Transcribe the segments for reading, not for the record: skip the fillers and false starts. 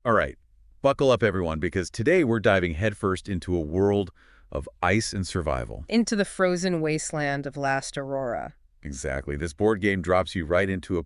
All right, buckle up everyone, because today we're diving headfirst into a world of ice and survival. Into the frozen wasteland of last Aurora. Exactly. This board game drops you right into a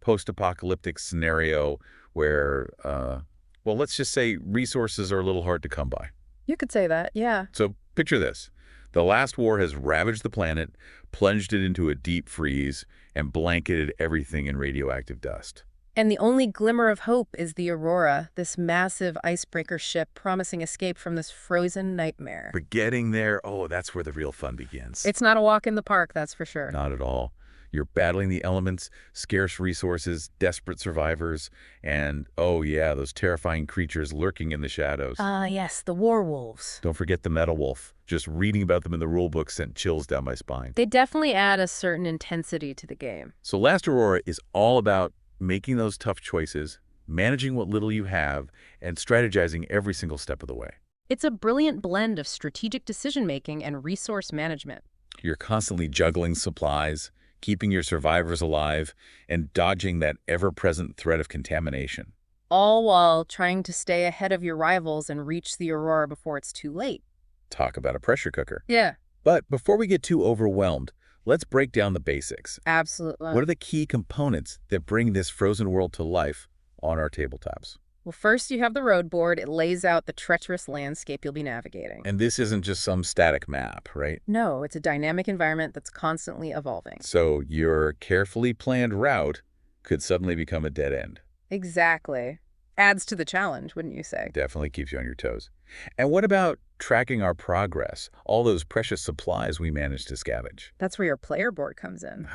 post-apocalyptic scenario where, well, let's just say resources are a little hard to come by. You could say that, yeah. So picture this. The last war has ravaged the planet, plunged it into a deep freeze, and blanketed everything in radioactive dust. And the only glimmer of hope is the Aurora, this massive icebreaker ship promising escape from this frozen nightmare. But getting there, oh, that's where the real fun begins. It's not a walk in the park, that's for sure. Not at all. You're battling the elements, scarce resources, desperate survivors, and, oh yeah, those terrifying creatures lurking in the shadows. Yes, the war wolves. Don't forget the metal wolf. Just reading about them in the rulebook sent chills down my spine. They definitely add a certain intensity to the game. So Last Aurora is all about making those tough choices, managing what little you have, and strategizing every single step of the way. It's a brilliant blend of strategic decision-making and resource management. You're constantly juggling supplies, keeping your survivors alive, and dodging that ever-present threat of contamination. All while trying to stay ahead of your rivals and reach the Aurora before it's too late. Talk about a pressure cooker. Yeah. But before we get too overwhelmed, let's break down the basics. Absolutely. What are the key components that bring this frozen world to life on our tabletops? Well, first you have the road board. It lays out the treacherous landscape you'll be navigating. And this isn't just some static map, right? No, it's a dynamic environment that's constantly evolving. So your carefully planned route could suddenly become a dead end. Exactly. Adds to the challenge, wouldn't you say? Definitely keeps you on your toes. And what about tracking our progress, all those precious supplies we managed to scavenge? That's where your player board comes in.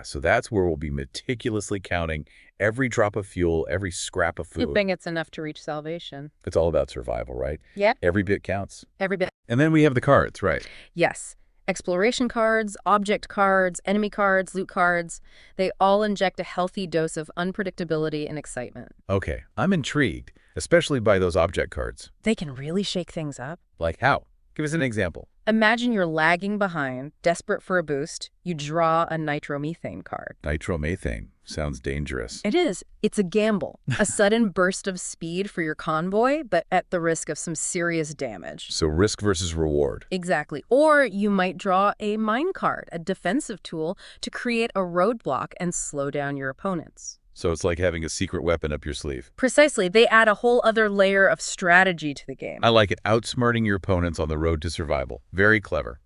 So that's where we'll be meticulously counting every drop of fuel, every scrap of food. Hoping it's enough to reach salvation. It's all about survival, right? Yeah. Every bit counts. Every bit. And then we have the cards, right? Yes. Exploration cards, object cards, enemy cards, loot cards, they all inject a healthy dose of unpredictability and excitement. Okay, I'm intrigued, especially by those object cards. They can really shake things up. Like how? Give us an example. Imagine you're lagging behind, desperate for a boost. You draw a nitromethane card. Nitromethane. Sounds dangerous. It is. It's a gamble. A sudden burst of speed for your convoy, but at the risk of some serious damage. So risk versus reward. Exactly. Or you might draw a mine card, a defensive tool, to create a roadblock and slow down your opponents. So it's like having a secret weapon up your sleeve. Precisely. They add a whole other layer of strategy to the game. I like it. Outsmarting your opponents on the road to survival. Very clever.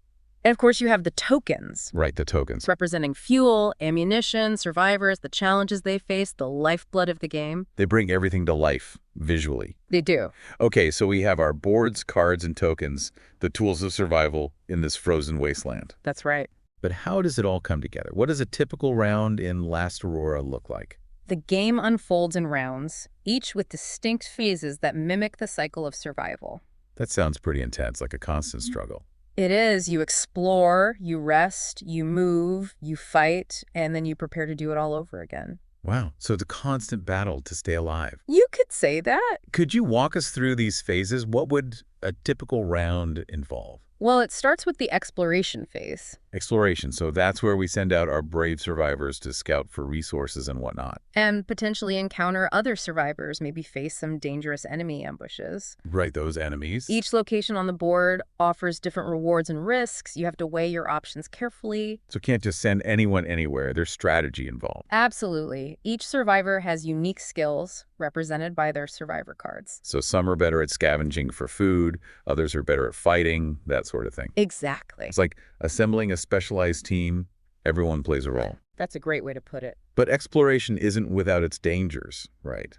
And of course, you have the tokens. Right, the tokens. Representing fuel, ammunition, survivors, the challenges they face, the lifeblood of the game. They bring everything to life, visually. They do. Okay, so we have our boards, cards, and tokens, the tools of survival in this frozen wasteland. That's right. But how does it all come together? What does a typical round in Last Aurora look like? The game unfolds in rounds, each with distinct phases that mimic the cycle of survival. That sounds pretty intense, like a constant struggle. It is. You explore, you rest, you move, you fight, and then you prepare to do it all over again. Wow, so it's a constant battle to stay alive. You could say that. Could you walk us through these phases? What would a typical round involve? Well, it starts with the exploration phase. Exploration, so that's where we send out our brave survivors to scout for resources and whatnot. And potentially encounter other survivors, maybe face some dangerous enemy ambushes. Right, those enemies. Each location on the board offers different rewards and risks. You have to weigh your options carefully. So can't just send anyone anywhere. There's strategy involved. Absolutely. Each survivor has unique skills represented by their survivor cards. So some are better at scavenging for food, others are better at fighting, that sort of thing. Exactly. It's like assembling a specialized team. Everyone plays a role. That's a great way to put it. But exploration isn't without its dangers, right?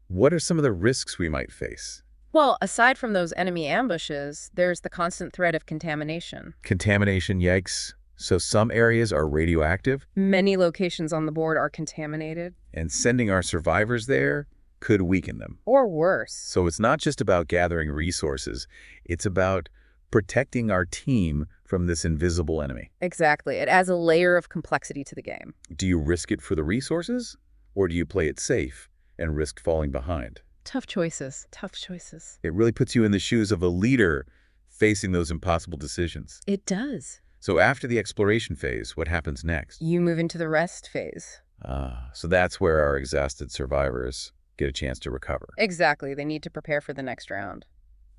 What are some of the risks we might face? Well, aside from those enemy ambushes, there's the constant threat of contamination. Contamination, yikes. So some areas are radioactive, Many locations on the board are contaminated. and sending our survivors there could weaken them. Or worse. So it's not just about gathering resources, it's about protecting our team from this invisible enemy. Exactly. It adds a layer of complexity to the game. Do you risk it for the resources, or do you play it safe and risk falling behind? Tough choices. Tough choices. It really puts you in the shoes of a leader facing those impossible decisions. It does. So after the exploration phase, what happens next? You move into the rest phase. So that's where our exhausted survivors get a chance to recover. Exactly. They need to prepare for the next round.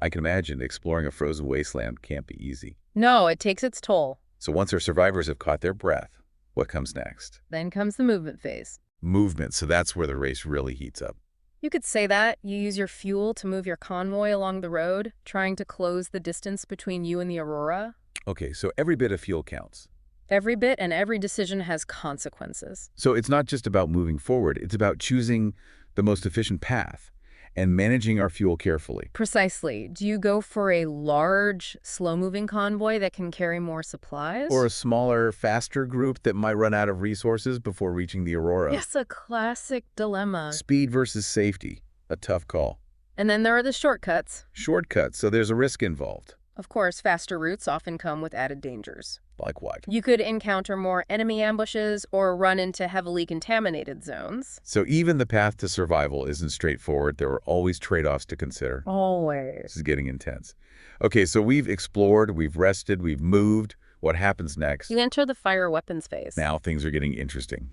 I can imagine exploring a frozen wasteland can't be easy. No, it takes its toll. So once our survivors have caught their breath, what comes next? Then comes the movement phase. Movement, so that's where the race really heats up. You could say that. You use your fuel to move your convoy along the road, trying to close the distance between you and the Aurora. Okay, so every bit of fuel counts. Every bit and every decision has consequences. So it's not just about moving forward, it's about choosing the most efficient path and managing our fuel carefully. Precisely. Do you go for a large, slow-moving convoy that can carry more supplies? Or a smaller, faster group that might run out of resources before reaching the Aurora. Yes, a classic dilemma. Speed versus safety, a tough call. And then there are the shortcuts. Shortcuts, so there's a risk involved. Of course, faster routes often come with added dangers. Like what? You could encounter more enemy ambushes or run into heavily contaminated zones. So even the path to survival isn't straightforward. There are always trade-offs to consider. Always. This is getting intense. Okay, so we've explored, we've rested, we've moved. What happens next? You enter the fire weapons phase. Now things are getting interesting.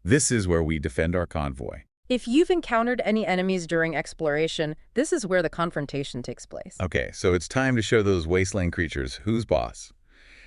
This is where we defend our convoy. If you've encountered any enemies during exploration, this is where the confrontation takes place. Okay, so it's time to show those wasteland creatures who's boss.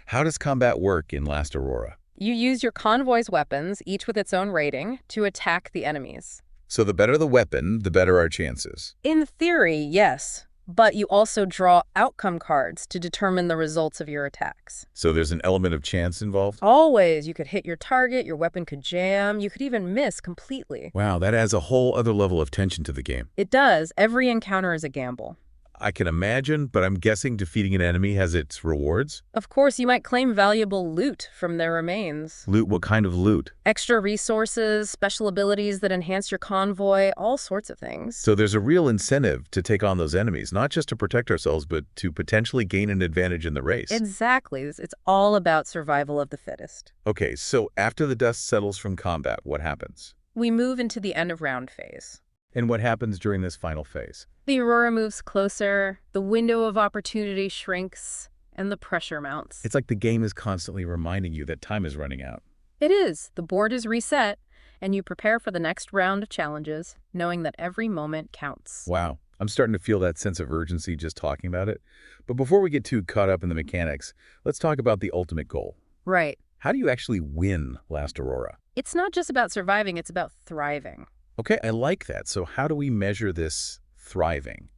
How does combat work in Last Aurora? You use your convoy's weapons, each with its own rating, to attack the enemies. So the better the weapon, the better our chances. In theory, yes. But you also draw outcome cards to determine the results of your attacks. So there's an element of chance involved? Always. You could hit your target, your weapon could jam, you could even miss completely. Wow, that adds a whole other level of tension to the game. It does. Every encounter is a gamble. I can imagine, but I'm guessing defeating an enemy has its rewards? Of course, you might claim valuable loot from their remains. Loot? What kind of loot? Extra resources, special abilities that enhance your convoy, all sorts of things. So there's a real incentive to take on those enemies, not just to protect ourselves, but to potentially gain an advantage in the race. Exactly. It's all about survival of the fittest. Okay, so after the dust settles from combat, what happens? We move into the end of round phase. And what happens during this final phase? The Aurora moves closer, the window of opportunity shrinks, and the pressure mounts. It's like the game is constantly reminding you that time is running out. It is. The board is reset, and you prepare for the next round of challenges, knowing that every moment counts. Wow, I'm starting to feel that sense of urgency just talking about it. But before we get too caught up in the mechanics, let's talk about the ultimate goal. Right. How do you actually win Last Aurora? It's not just about surviving, it's about thriving. Okay, I like that. So how do we measure this thriving?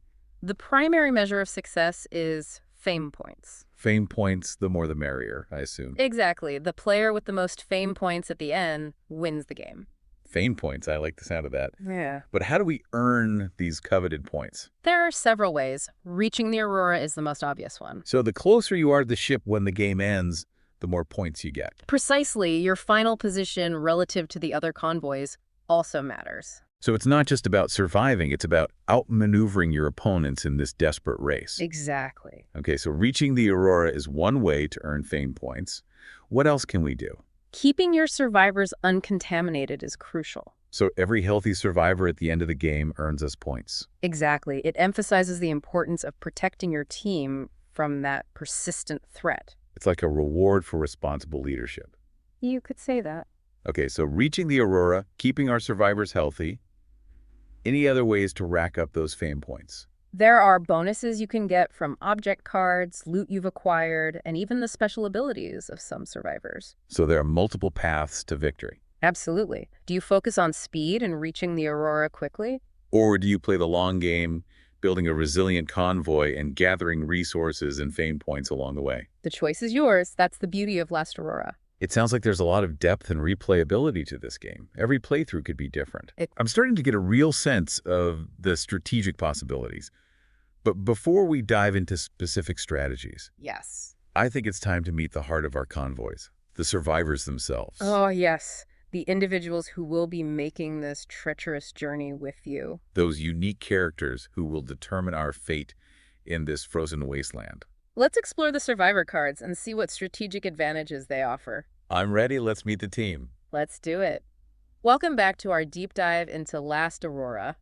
The primary measure of success is fame points. Fame points, the more the merrier, I assume. Exactly. The player with the most fame points at the end wins the game. Fame points, I like the sound of that. Yeah. But how do we earn these coveted points? There are several ways. Reaching the Aurora is the most obvious one. So the closer you are to the ship when the game ends, the more points you get. Precisely. Your final position relative to the other convoys also matters. So it's not just about surviving, it's about outmaneuvering your opponents in this desperate race. Exactly. Okay, so reaching the Aurora is one way to earn fame points. What else can we do? Keeping your survivors uncontaminated is crucial. So every healthy survivor at the end of the game earns us points. Exactly. It emphasizes the importance of protecting your team from that persistent threat. It's like a reward for responsible leadership. You could say that. Okay, so reaching the Aurora, keeping our survivors healthy. Any other ways to rack up those fame points? There are bonuses you can get from object cards, loot you've acquired, and even the special abilities of some survivors. So there are multiple paths to victory. Absolutely. Do you focus on speed and reaching the Aurora quickly? Or do you play the long game, building a resilient convoy and gathering resources and fame points along the way? The choice is yours. That's the beauty of Last Aurora. It sounds like there's a lot of depth and replayability to this game. Every playthrough could be different. I'm starting to get a real sense of the strategic possibilities. But before we dive into specific strategies, Yes. I think it's time to meet the heart of our convoys, the survivors themselves. Oh, yes. The individuals who will be making this treacherous journey with you. Those unique characters who will determine our fate in this frozen wasteland. Let's explore the survivor cards and see what strategic advantages they offer. I'm ready. Let's meet the team. Let's do it. Welcome back to our deep dive into Last Aurora.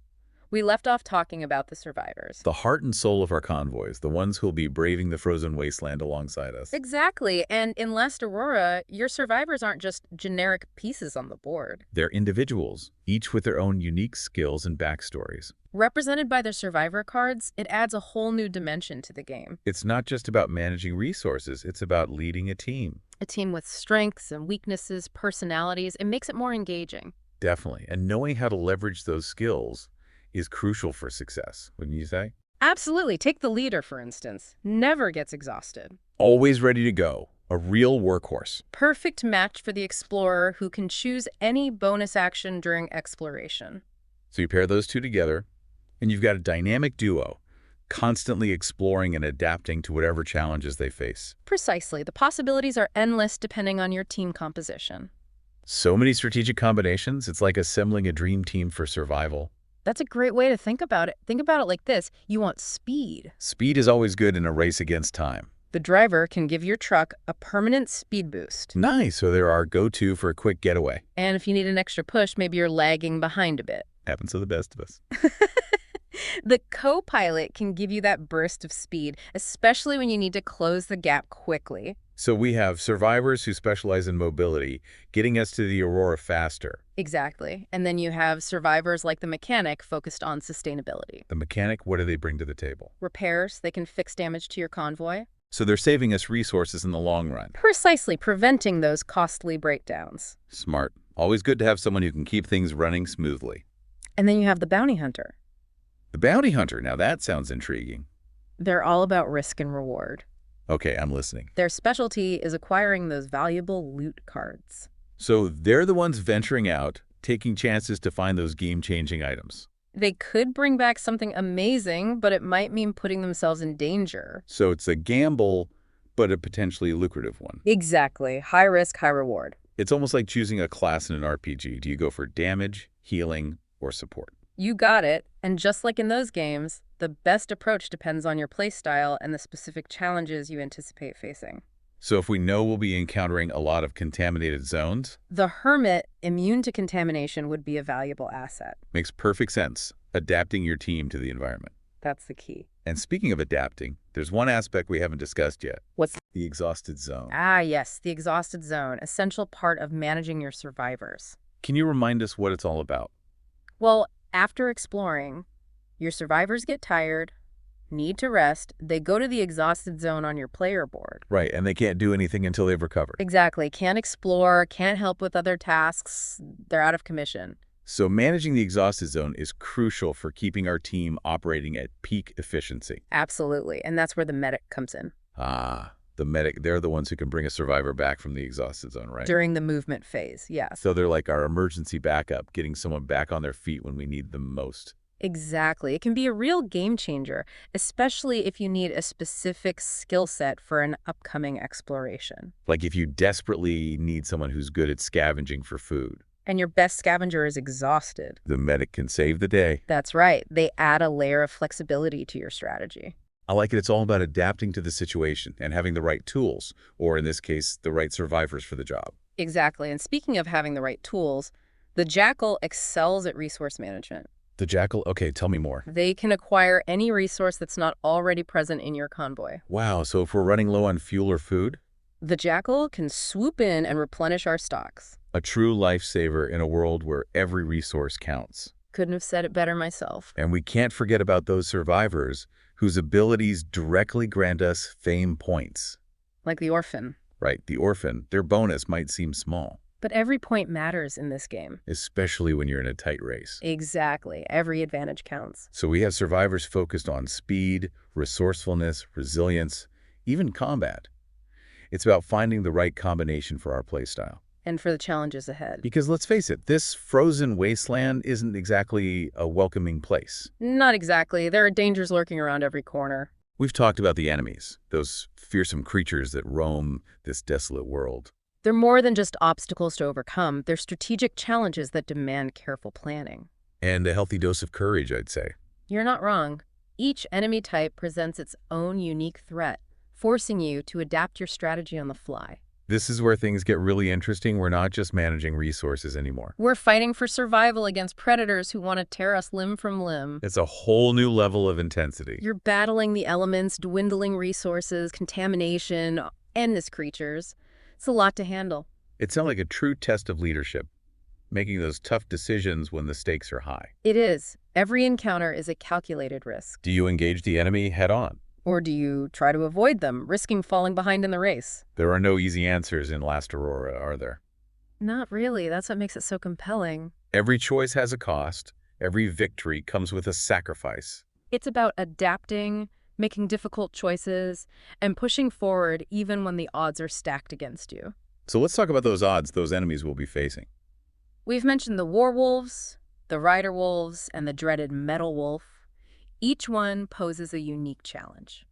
We left off talking about the survivors. The heart and soul of our convoys, the ones who'll be braving the frozen wasteland alongside us. Exactly, and in Last Aurora, your survivors aren't just generic pieces on the board. They're individuals, each with their own unique skills and backstories. Represented by their survivor cards, it adds a whole new dimension to the game. It's not just about managing resources, it's about leading a team. A team with strengths and weaknesses, personalities, it makes it more engaging. Definitely, and knowing how to leverage those skills is crucial for success, wouldn't you say? Absolutely. Take the leader, for instance. Never gets exhausted. Always ready to go. A real workhorse. Perfect match for the explorer who can choose any bonus action during exploration. So you pair those two together, and you've got a dynamic duo, constantly exploring and adapting to whatever challenges they face. Precisely. The possibilities are endless depending on your team composition. So many strategic combinations, it's like assembling a dream team for survival. That's a great way to think about it. Think about it like this. You want speed. Speed is always good in a race against time. The driver can give your truck a permanent speed boost. Nice, so they're our go-to for a quick getaway. And if you need an extra push, maybe you're lagging behind a bit. Happens to the best of us. The co-pilot can give you that burst of speed, especially when you need to close the gap quickly. So we have survivors who specialize in mobility, getting us to the Aurora faster. Exactly. And then you have survivors like the mechanic focused on sustainability. The mechanic, what do they bring to the table? Repairs, they can fix damage to your convoy. So they're saving us resources in the long run. Precisely, preventing those costly breakdowns. Smart. Always good to have someone who can keep things running smoothly. And then you have the bounty hunter. The bounty hunter, now that sounds intriguing. They're all about risk and reward. Okay, I'm listening. Their specialty is acquiring those valuable loot cards. So they're the ones venturing out, taking chances to find those game-changing items. They could bring back something amazing, but it might mean putting themselves in danger. So it's a gamble, but a potentially lucrative one. Exactly. High risk, high reward. It's almost like choosing a class in an RPG. Do you go for damage, healing, or support? You got it. And just like in those games, the best approach depends on your playstyle and the specific challenges you anticipate facing. So if we know we'll be encountering a lot of contaminated zones, The hermit, immune to contamination, would be a valuable asset. makes perfect sense, adapting your team to the environment. That's the key. And speaking of adapting, there's one aspect we haven't discussed yet. What's The exhausted zone. Ah, yes, the exhausted zone, essential part of managing your survivors. Can you remind us what it's all about? Well, after exploring, your survivors get tired, need to rest, they go to the exhausted zone on your player board. Right, and they can't do anything until they've recovered. Exactly. Can't explore, can't help with other tasks, they're out of commission. So managing the exhausted zone is crucial for keeping our team operating at peak efficiency. Absolutely. And that's where the medic comes in. Ah, the medic, they're the ones who can bring a survivor back from the exhausted zone, right? During the movement phase, yes. So they're like our emergency backup, getting someone back on their feet when we need them most. Exactly. It can be a real game changer, especially if you need a specific skill set for an upcoming exploration. Like if you desperately need someone who's good at scavenging for food. And your best scavenger is exhausted. The medic can save the day. That's right. They add a layer of flexibility to your strategy. I like it. It's all about adapting to the situation and having the right tools, or in this case, the right survivors for the job. Exactly. And speaking of having the right tools, the Jackal excels at resource management. The Jackal? Okay, tell me more. They can acquire any resource that's not already present in your convoy. Wow, so if we're running low on fuel or food? The Jackal can swoop in and replenish our stocks. A true lifesaver in a world where every resource counts. Couldn't have said it better myself. And we can't forget about those survivors whose abilities directly grant us fame points. Like the orphan. Right, the orphan, their bonus might seem small. But every point matters in this game. Especially when you're in a tight race. Exactly. Every advantage counts. So we have survivors focused on speed, resourcefulness, resilience, even combat. It's about finding the right combination for our playstyle. And for the challenges ahead. Because let's face it, this frozen wasteland isn't exactly a welcoming place. Not exactly. There are dangers lurking around every corner. We've talked about the enemies, those fearsome creatures that roam this desolate world. They're more than just obstacles to overcome. They're strategic challenges that demand careful planning. And a healthy dose of courage, I'd say. You're not wrong. Each enemy type presents its own unique threat, forcing you to adapt your strategy on the fly. This is where things get really interesting. We're not just managing resources anymore. We're fighting for survival against predators who want to tear us limb from limb. It's a whole new level of intensity. You're battling the elements, dwindling resources, contamination, endless creatures. It's a lot to handle. It sounds like a true test of leadership, making those tough decisions when the stakes are high. It is. Every encounter is a calculated risk. Do you engage the enemy head-on? Or do you try to avoid them, risking falling behind in the race? There are no easy answers in Last Aurora, are there? Not really. That's what makes it so compelling. Every choice has a cost. Every victory comes with a sacrifice. It's about adapting, making difficult choices, and pushing forward even when the odds are stacked against you. So let's talk about those odds those enemies will be facing. We've mentioned the werewolves, the rider wolves, and the dreaded metal wolf. Each one poses a unique challenge.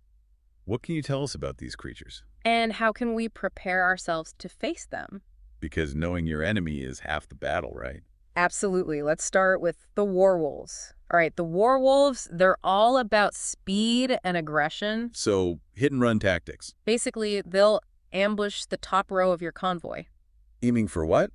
What can you tell us about these creatures? And how can we prepare ourselves to face them? Because knowing your enemy is half the battle, right? Absolutely. Let's start with the werewolves. All right, the werewolves, they're all about speed and aggression. So, hit-and-run tactics. Basically, they'll ambush the top row of your convoy. Aiming for what?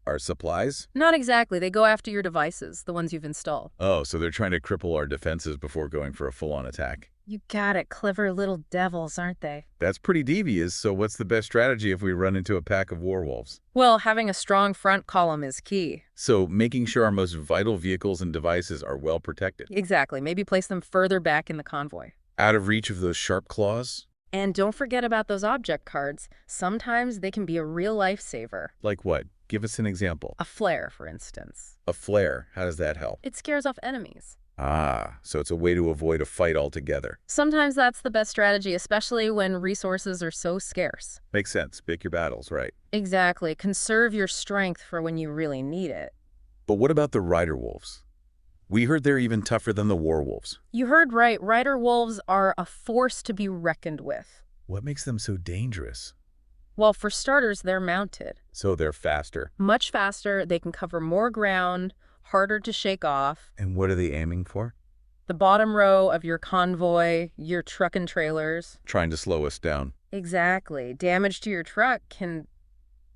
Our supplies? Not exactly. They go after your devices, the ones you've installed. Oh, so they're trying to cripple our defenses before going for a full-on attack. You got it. Clever little devils, aren't they? That's pretty devious, so what's the best strategy if we run into a pack of werewolves? Well, having a strong front column is key. So, making sure our most vital vehicles and devices are well protected. Exactly. Maybe place them further back in the convoy. Out of reach of those sharp claws? And don't forget about those object cards. Sometimes they can be a real lifesaver. Like what? Give us an example. A flare, for instance. A flare. How does that help? It scares off enemies. Ah, so it's a way to avoid a fight altogether. Sometimes that's the best strategy, especially when resources are so scarce. Makes sense. Pick your battles, right? Exactly. Conserve your strength for when you really need it. But what about the rider wolves? We heard they're even tougher than the werewolves. You heard right. Rider wolves are a force to be reckoned with. What makes them so dangerous? Well, for starters, they're mounted. So they're faster. Much faster, they can cover more ground, harder to shake off. And what are they aiming for? The bottom row of your convoy, your truck and trailers. Trying to slow us down. Exactly. Damage to your truck can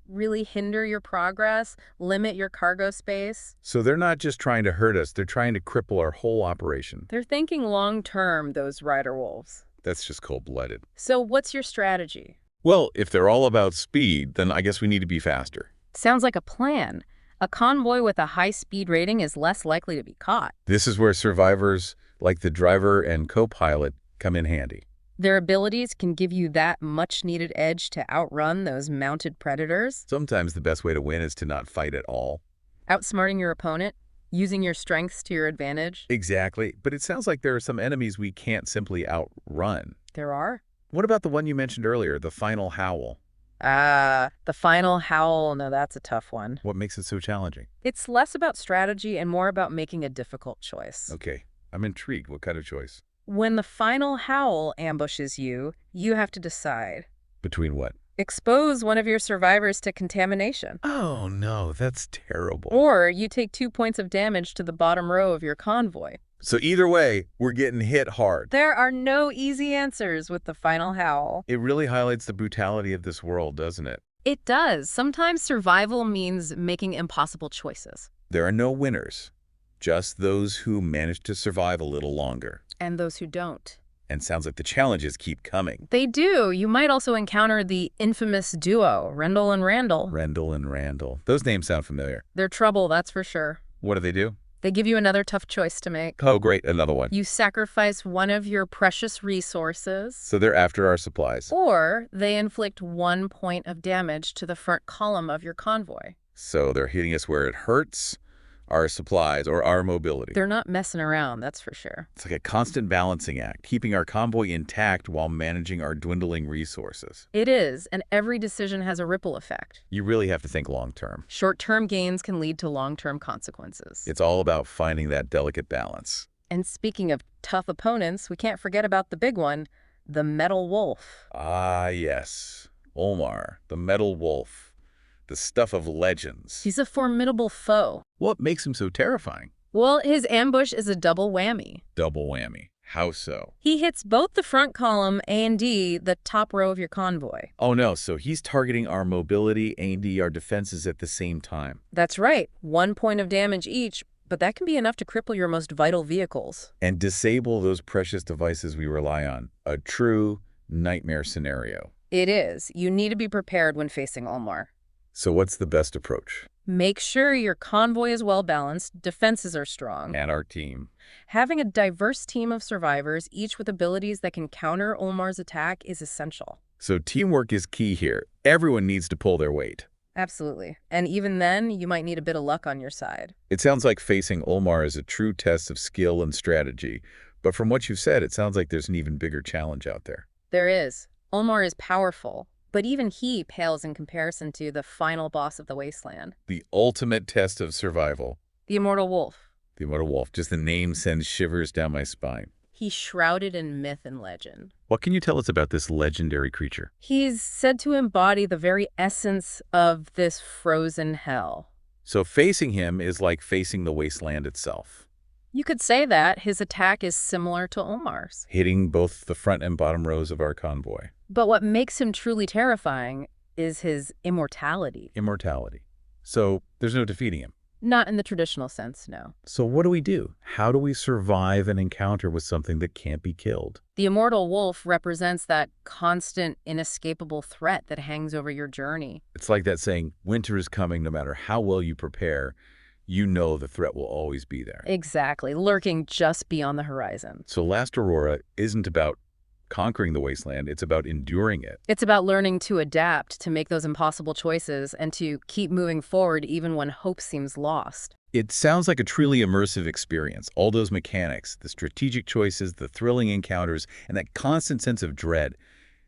really hinder your progress, limit your cargo space. So they're not just trying to hurt us, they're trying to cripple our whole operation. They're thinking long-term, those rider wolves. That's just cold-blooded. So what's your strategy? Well, if they're all about speed, then I guess we need to be faster. Sounds like a plan. A convoy with a high speed rating is less likely to be caught. This is where survivors, like the driver and co-pilot, come in handy. Their abilities can give you that much-needed edge to outrun those mounted predators. Sometimes the best way to win is to not fight at all. Outsmarting your opponent, using your strengths to your advantage. Exactly, but it sounds like there are some enemies we can't simply outrun. There are. What about the one you mentioned earlier, the final howl? The final howl. No, that's a tough one. What makes it so challenging? It's less about strategy and more about making a difficult choice. Okay, I'm intrigued. What kind of choice? When the final howl ambushes you, you have to decide. Between what? Expose one of your survivors to contamination. Oh no, that's terrible. Or you take 2 points of damage to the bottom row of your convoy. So either way, we're getting hit hard. There are no easy answers with the final howl. It really highlights the brutality of this world, doesn't it? It does. Sometimes survival means making impossible choices. There are no winners, just those who manage to survive a little longer. And those who don't. And sounds like the challenges keep coming. They do. You might also encounter the infamous duo, Rendell and Randall. Rendell and Randall. Those names sound familiar. They're trouble, that's for sure. What do they do? They give you another tough choice to make. Oh, great, another one. You sacrifice one of your precious resources. So they're after our supplies. Or they inflict 1 point of damage to the front column of your convoy. So they're hitting us where it hurts, our supplies, or our mobility. They're not messing around, that's for sure. It's like a constant balancing act, keeping our convoy intact while managing our dwindling resources. It is, and every decision has a ripple effect. You really have to think long-term. Short-term gains can lead to long-term consequences. It's all about finding that delicate balance. And speaking of tough opponents, we can't forget about the big one, the metal wolf. Ah, yes. Olmar, the metal wolf. The stuff of legends. He's a formidable foe. What makes him so terrifying? Well, his ambush is a double whammy. Double whammy. How so? He hits both the front column A and D, the top row of your convoy. Oh no, so he's targeting our mobility, A&D, our defenses at the same time. That's right. 1 point of damage each, but that can be enough to cripple your most vital vehicles. And disable those precious devices we rely on. A true nightmare scenario. It is. You need to be prepared when facing Ulmar. So what's the best approach? Make sure your convoy is well-balanced, defenses are strong. And our team. Having a diverse team of survivors, each with abilities that can counter Ulmar's attack, is essential. So teamwork is key here. Everyone needs to pull their weight. Absolutely. And even then, you might need a bit of luck on your side. It sounds like facing Ulmar is a true test of skill and strategy. But from what you've said, it sounds like there's an even bigger challenge out there. There is. Ulmar is powerful, but even he pales in comparison to the final boss of the Wasteland. The ultimate test of survival. The Immortal Wolf. The Immortal Wolf. Just the name sends shivers down my spine. He's shrouded in myth and legend. What can you tell us about this legendary creature? He's said to embody the very essence of this frozen hell. So facing him is like facing the wasteland itself. You could say that his attack is similar to Ulmar's. Hitting both the front and bottom rows of our convoy. But what makes him truly terrifying is his immortality. Immortality. So there's no defeating him. Not in the traditional sense, no. So what do we do? How do we survive an encounter with something that can't be killed? The Immortal Wolf represents that constant, inescapable threat that hangs over your journey. It's like that saying, winter is coming no matter how well you prepare. You know the threat will always be there. Exactly, lurking just beyond the horizon. So Last Aurora isn't about conquering the wasteland, it's about enduring it. It's about learning to adapt, to make those impossible choices, and to keep moving forward even when hope seems lost. It sounds like a truly immersive experience. All those mechanics, the strategic choices, the thrilling encounters, and that constant sense of dread.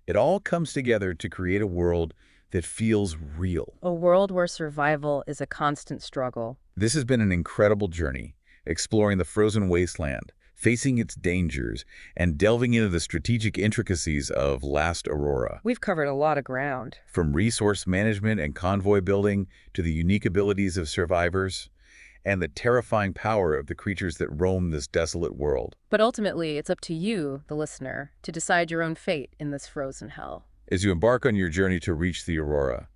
It all comes together to create a world that feels real. A world where survival is a constant struggle. This has been an incredible journey, exploring the frozen wasteland, facing its dangers, and delving into the strategic intricacies of Last Aurora. We've covered a lot of ground. From resource management and convoy building to the unique abilities of survivors and the terrifying power of the creatures that roam this desolate world. But ultimately, it's up to you, the listener, to decide your own fate in this frozen hell. As you embark on your journey to reach the Aurora,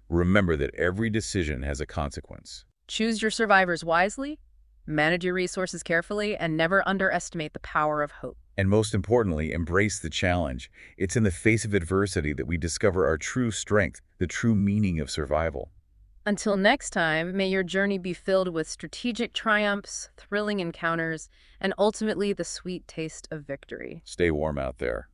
remember that every decision has a consequence. Choose your survivors wisely, manage your resources carefully, and never underestimate the power of hope. And most importantly, embrace the challenge. It's in the face of adversity that we discover our true strength, the true meaning of survival. Until next time, may your journey be filled with strategic triumphs, thrilling encounters, and ultimately the sweet taste of victory. Stay warm out there.